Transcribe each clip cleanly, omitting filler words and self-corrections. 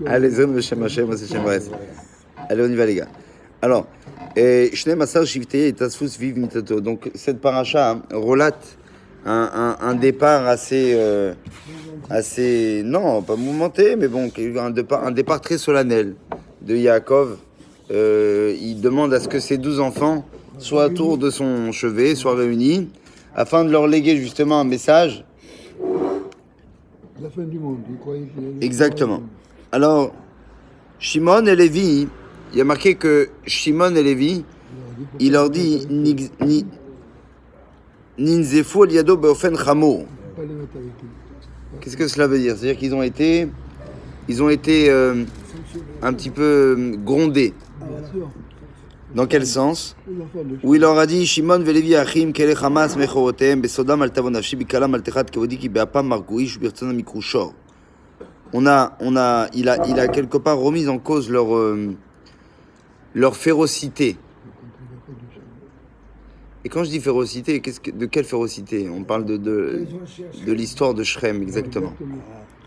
Allez, Zem Hashem Hashem, c'est Shem Vares. Allez, on y va, les gars. Alors, Shnei Masar Shivtei et Tasfus Viv Mitato. Donc, cette paracha relate un départ assez, non, pas mouvementé, mais bon, un départ très solennel de Yaakov. Il demande à ce que ses 12 enfants soient autour de son chevet, soient réunis, afin de leur léguer justement un message. La fin du monde, il croyait qu'il allait... Exactement. Alors, Shimon et Lévi, il y a marqué que Shimon et Lévi, il leur dit Ninzefu Eliado Beofen Chamo. Pas les mettre avec lui. Qu'est-ce que cela veut dire? C'est-à-dire qu'ils ont été un petit peu grondés. Bien sûr. Dans quel sens? Les enfants de Où il leur a dit Shimon veLevi Achim Kele Hamas Mechorotem Besodam al Tavonafshi Bikalam al Techat Kavodi Ki Beapam Margouish Birtana Mikrushor. Il a quelque part remis en cause leur férocité. Et quand je dis férocité, de quelle férocité? On parle de l'histoire de Shrem, exactement.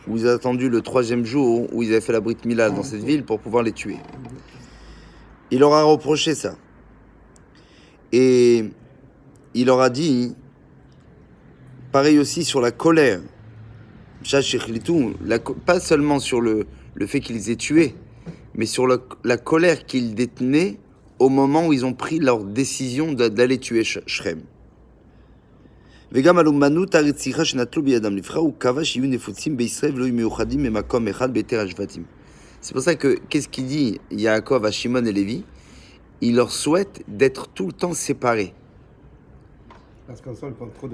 Où ils ont attendu le 3e jour où ils avaient fait la Brit Mila dans cette ville pour pouvoir les tuer. Il leur a reproché ça. Et il leur a dit, pareil aussi sur la colère. Pas seulement sur le fait qu'ils aient tué, mais sur la colère qu'ils détenaient au moment où ils ont pris leur décision d'aller tuer Shrem. C'est pour ça que, qu'est-ce qu'il dit Yaakov à Shimon et Lévi? Il leur souhaite d'être tout le temps séparés.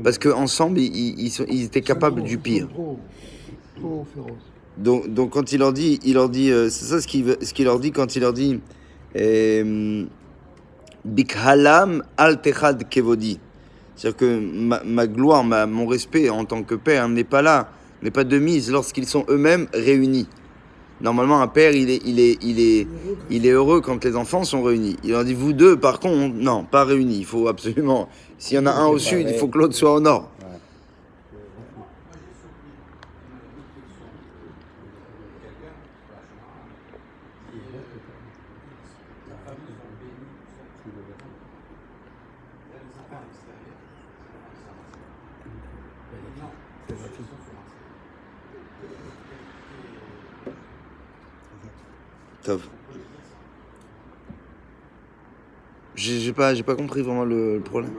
Parce qu'ensemble, ils étaient capables du pire. Trop féroce. Donc quand il leur dit, c'est ça ce qu'il leur dit quand il leur dit Bikhalam al techad kevodi. C'est-à-dire que ma gloire, mon respect en tant que père n'est pas là, n'est pas de mise lorsqu'ils sont eux-mêmes réunis. Normalement, un père, il est heureux quand les enfants sont réunis. Il leur dit, vous deux, par contre, non, pas réunis. Il faut absolument, s'il y en a un au sud, il faut que l'autre soit au nord. Tov. J'ai pas compris vraiment le problème.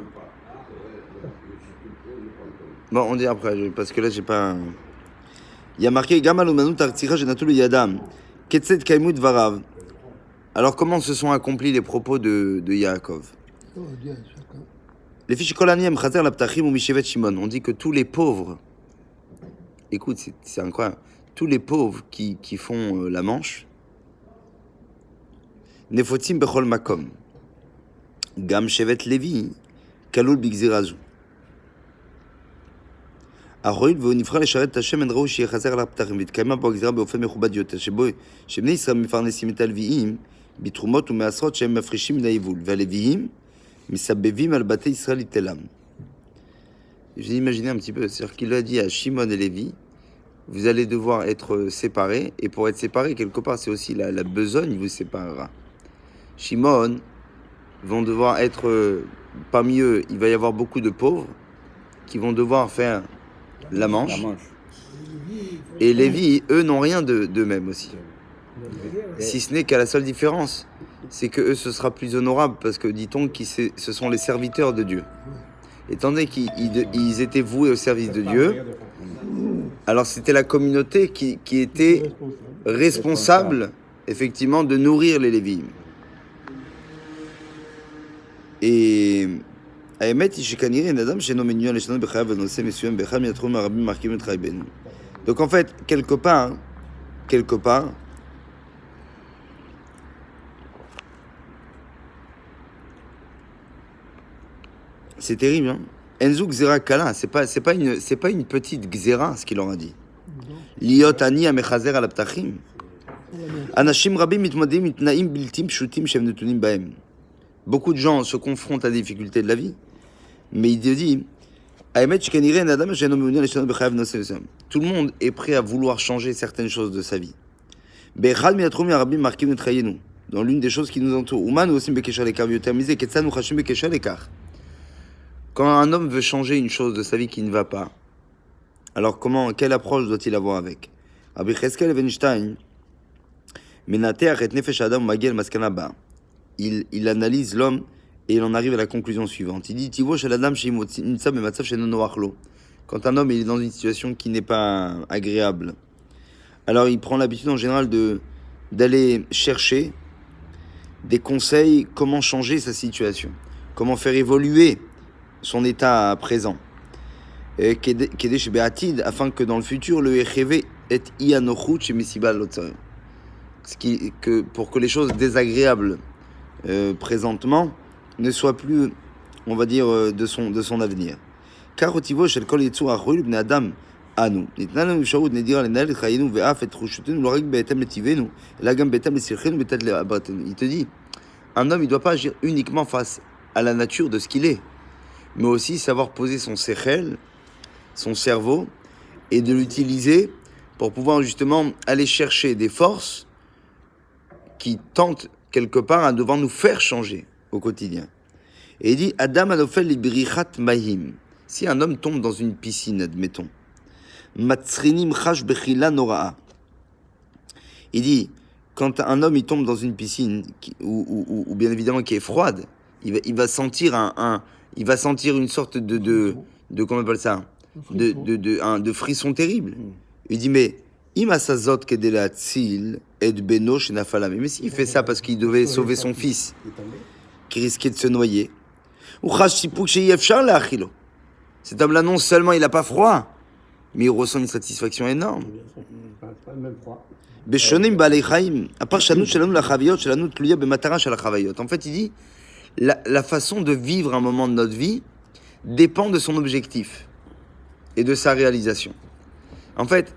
Bon, on dit après, parce que là, j'ai pas... Il y a marqué Gamal Umanu Tartzira Jenatul Yadam. Ketset Kaimut Varav. Alors, comment se sont accomplis les propos de Yaakov? Les fiches Kolaniem Chazer Laptachim ou Mishevet Shimon. On dit que tous les pauvres, écoute, c'est incroyable, tous les pauvres qui font la Manche, Nefotim Bechol Makom. Gam Shevet Levi, Kalul Bigzirazu. Ahoil Vonifra Lesharet Hashem en Raou Shechazer Laptachim, Vitkama Bogzira Beofen Mechubad Yoter, Shebnei Israël Mefarnesim et Alviim, Bitrumot ou Measrot Shem Mafrishim Naivul, Valeviim, Misabevim al Bate Israël Itelam. J'ai imaginé un petit peu, c'est-à-dire qu'il a dit à Shimon et Lévi, vous allez devoir être séparés, et pour être séparés, quelque part, c'est aussi la besogne vous séparera. Shimon vont devoir être, parmi eux, il va y avoir beaucoup de pauvres qui vont devoir faire la Manche. Et Lévi, eux, n'ont rien d'eux-mêmes aussi. Si ce n'est qu'à la seule différence, c'est que eux, ce sera plus honorable, parce que dit-on que ce sont les serviteurs de Dieu. Étant donné qu'ils étaient voués au service de Dieu, alors c'était la communauté qui était responsable, effectivement, de nourrir les Lévites. Et donc en fait, quelque part, c'est terrible, hein. Enzu Gzera Kala, c'est pas une petite Gzera, ce qu'il leur a dit. Liot ani amechazer al aptachim. Anashim rabim mitmodim mitnaim biltim pshutim shem netunim bahem. Beaucoup de gens se confrontent à des difficultés de la vie, mais il te dit, tout le monde est prêt à vouloir changer certaines choses de sa vie. Be'echad minatromi arabim markim et chayenu. Dans l'une des choses qui nous entourent. Uman aussi bekesher lekar v'yotermisé ketsan nous chashim bekesher lekar. Quand un homme veut changer une chose de sa vie qui ne va pas, alors quelle approche doit-il avoir avec? Rabbi Cheskel Evenstein, Menateach et nefesh adam magel maskana ba. Il analyse l'homme et il en arrive à la conclusion suivante. Il dit Tivo shel adam sheimotza bematzav she'eno noach lo. Quand un homme il est dans une situation qui n'est pas agréable, alors il prend l'habitude en général d'aller chercher des conseils, comment changer sa situation, comment faire évoluer son état présent. Kedé chez Beatid, afin que dans le futur, le Echevé est Ianochut chez Messibal Lotzar. Pour que les choses désagréables présentement ne soient plus, on va dire, de son avenir. Car au tivot shel kol yitzur achol bnei adam anu nitna lanu efsharut nedira lenahel et chayenu ve'af et trushotenu lo rak be'etam letivenu ela gam be'etam lesirchenu be'tat le'abratenu. Il te dit, un homme il doit pas agir uniquement face à la nature de ce qu'il est, mais aussi savoir poser son sechel, son cerveau, et de l'utiliser pour pouvoir justement aller chercher des forces qui tentent quelque part à devoir nous faire changer au quotidien. Et il dit Adam anofel librichat mahim. Si un homme tombe dans une piscine, admettons, matzrinim chash bechila noraa. Il dit quand un homme il tombe dans une piscine ou bien évidemment qui est froide, il va sentir il va sentir une sorte de comment on appelle ça, de frisson terrible. Il dit mais imasazot kedelatzil et beno shenafalam. Mais s'il fait ça parce qu'il devait sauver son fils qui risquait de se noyer, ou chash sipuk sheyefshar leachilo. Cet homme-là, non seulement il n'a pas froid, mais il ressent une satisfaction énorme. En fait, il dit, la façon de vivre un moment de notre vie dépend de son objectif et de sa réalisation. En fait,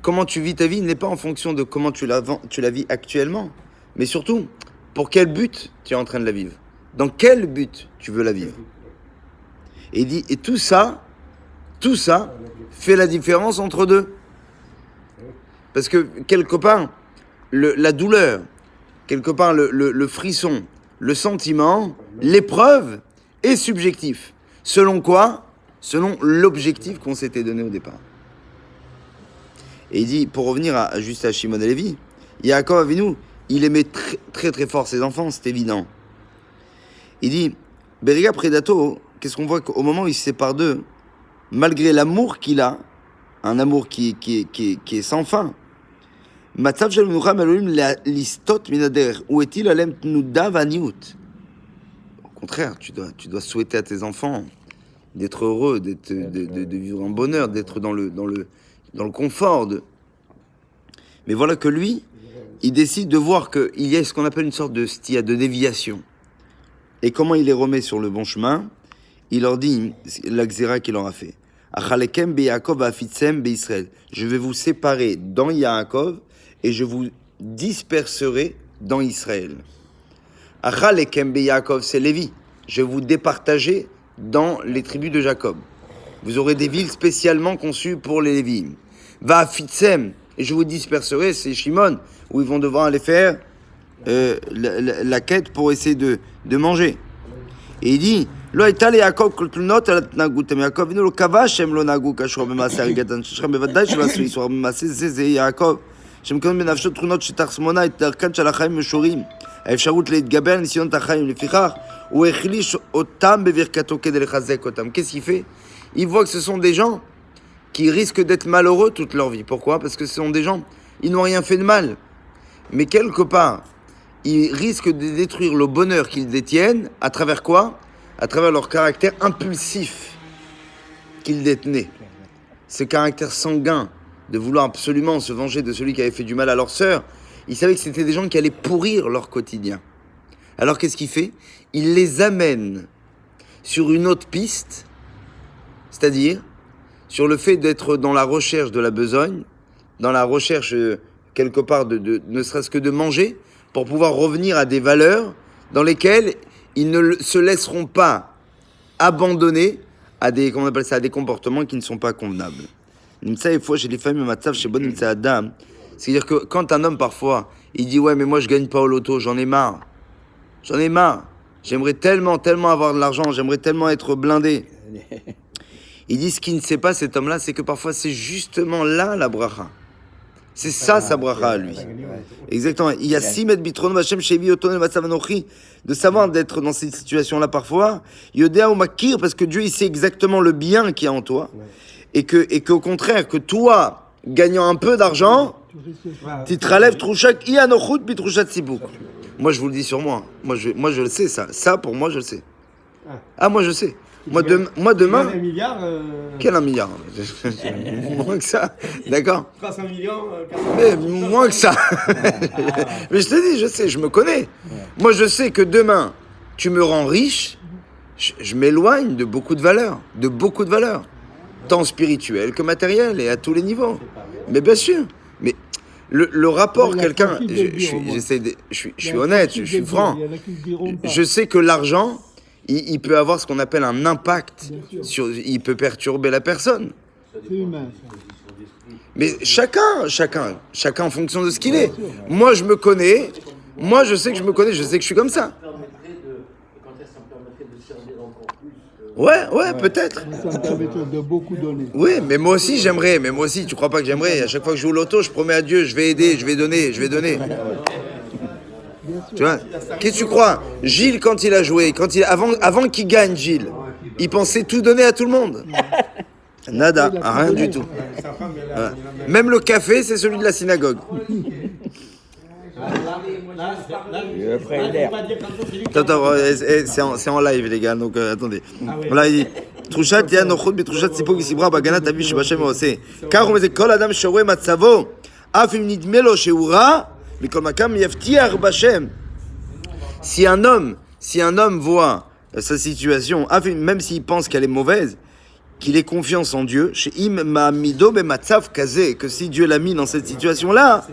comment tu vis ta vie n'est pas en fonction de comment tu la vis actuellement, mais surtout, pour quel but tu es en train de la vivre. Dans quel but tu veux la vivre. Et il dit, et tout ça fait la différence entre deux. Parce que quelque part, la douleur, quelque part le frisson, le sentiment, l'épreuve est subjectif. Selon quoi? Selon l'objectif qu'on s'était donné au départ. Et il dit, pour revenir juste à Shimon et Lévi, Yaakov Avinu, il aimait très très très fort ses enfants, c'est évident. Il dit, Beriga Predato, qu'est-ce qu'on voit qu'au moment où il se sépare d'eux, malgré l'amour qu'il a, un amour qui est sans fin, Matzav shel menucha me'elohim listot min haderech, où est-il alem tnuda v'aniut? Au contraire, tu dois souhaiter à tes enfants d'être heureux, de vivre en bonheur, d'être dans le confort. Mais voilà que lui, il décide de voir qu'il y a ce qu'on appelle une sorte de stia, de déviation. Et comment il les remet sur le bon chemin? Il leur dit la xéra qu'il leur a fait. Achalekem beYaakov va'afitzem beIsraël. Je vais vous séparer dans Yaakov et je vous disperserai dans Israël. Achalekem beYaakov, c'est Lévi. Je vais vous départager dans les tribus de Jacob. Vous aurez des villes spécialement conçues pour les Lévites. Va'afitzem, et je vous disperserai, c'est Shimon, où ils vont devoir aller faire la quête pour essayer de manger. Et il dit, לא הייתה ליעקב כל תלונות על התנהגות, יעקב אבינו לא קבע שהם לא נהגו כשורה במעשה הריגתן שלכם, בוודאי שלא עשו איסור, במעשה זה יעקב, שמקיים בנפשו תכונות שתחסמונה את דרכן של החיים משונים, האפשרות להתגבר על ניסיונות החיים, לפיכך הוא החליש אותם בברכתו כדי לחזק אותם. Qu'est-ce qu'il fait? Il voit que ce sont des gens qui risquent d'être malheureux toute leur vie. Pourquoi? Parce que ce sont des gens, ils n'ont rien fait de mal, mais quelque part, ils risquent de détruire le bonheur qu'ils détiennent, à travers quoi? À travers leur caractère impulsif qu'ils détenaient. Ce caractère sanguin de vouloir absolument se venger de celui qui avait fait du mal à leur sœur, ils savaient que c'était des gens qui allaient pourrir leur quotidien. Alors qu'est-ce qu'il fait? Il les amène sur une autre piste, c'est-à-dire sur le fait d'être dans la recherche de la besogne, dans la recherche quelque part ne serait-ce que de manger, pour pouvoir revenir à des valeurs dans lesquelles ils ne se laisseront pas abandonner à des, comment on appelle ça, à des comportements qui ne sont pas convenables. C'est C'est-à-dire que quand un homme, parfois, il dit « Ouais, mais moi, je gagne pas au loto, j'en ai marre. J'en ai marre. J'aimerais tellement, tellement avoir de l'argent, j'aimerais tellement être blindé. » Il dit ce qu'il ne sait pas, cet homme-là, c'est que parfois, c'est justement là la bracha. C'est ça sa bracha à lui. Exactement. Il y a Simet Bitron Hashem Shevi Oton Matzav Anochi, de savoir d'être dans cette situation-là parfois. Yodea ou Makir, parce que Dieu il sait exactement le bien qu'il y a en toi, et qu'au contraire que toi, gagnant un peu d'argent, tu te relèves Trouchak Ianochut Bitrouchat Sibouk. Moi je vous le dis sur moi. Moi je le sais ça. Ça pour moi je le sais. Ah moi je sais. Moi demain. Un milliard. Quel 1 milliard? Moins que ça. D'accord. 300 millions. Mais moins que ça. Mais je te dis, je sais, je me connais. Moi, je sais que demain, tu me rends riche, je m'éloigne de beaucoup de valeurs. De beaucoup de valeurs. Tant spirituelles que matérielles et à tous les niveaux. Mais bien sûr. Mais le rapport, quelqu'un. Je suis honnête, je suis franc. Je sais que l'argent, il peut avoir ce qu'on appelle un impact. Il peut perturber la personne. C'est humain, ça. Mais chacun en fonction de ce qu'il est. Moi, je me connais. Moi, je sais que je me connais. Je sais que je suis comme ça. Ouais, peut-être. Ça me permettrait de beaucoup donner. Oui, mais moi aussi, j'aimerais. Mais moi aussi, tu crois pas que j'aimerais? À chaque fois que je joue au loto, je promets à Dieu, je vais aider, je vais donner. Tu vois? Qu'est-ce que tu crois? Gilles, quand il a joué, avant qu'il gagne, Gilles, il pensait tout donner à tout le monde. Nada, rien du tout. Même le café, c'est celui de la synagogue. Attends, c'est en live, les gars, donc attendez. Là, il dit Trouchat, Yann, Nochot, Bitrouchat, Sipok, Sibra, Bagana, Tabi, Shibachem, Ose. Car on met Kol Adam, Shore, Matsavo, Afim Nidmelo, Sheura, Mikol Makam, Yaftiar, Bachem. Si un homme voit sa situation, même s'il pense qu'elle est mauvaise, qu'il ait confiance en Dieu, chez Im Ma'amido Bematzav Kazé, que si Dieu l'a mis dans cette situation-là,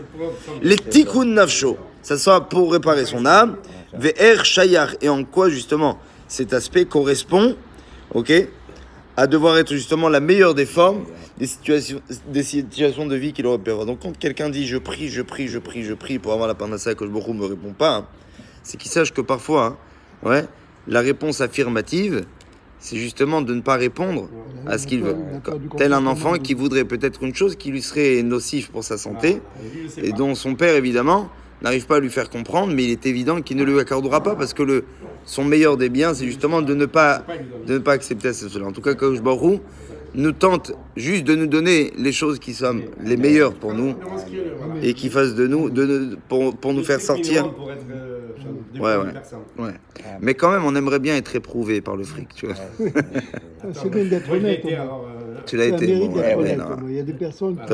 les Tikkun Nafsho, ça soit pour réparer son âme, Ve'er Shayar, et en quoi justement cet aspect correspond, ok, à devoir être justement la meilleure des formes des situations de vie qu'il aurait pu avoir. Donc quand quelqu'un dit je prie pour avoir la parnassa, que le Borou me répond pas, c'est qu'il sache que parfois, la réponse affirmative, c'est justement de ne pas répondre à ce qu'il veut. Tel un enfant qui voudrait peut-être une chose qui lui serait nocif pour sa santé, et dont son père, évidemment, n'arrive pas à lui faire comprendre, mais il est évident qu'il ne lui accordera pas, parce que son meilleur des biens, c'est justement de ne pas accepter cela. En tout cas, Kadosh Baruch Hu nous tente juste de nous donner les choses qui sont les meilleures pour nous, et qui fassent de nous, pour nous faire sortir. Ouais. Mais quand même, on aimerait bien être éprouvé par le fric, tu vois. C'est bien d'être honnête. Tu l'as été. Il y a des personnes qui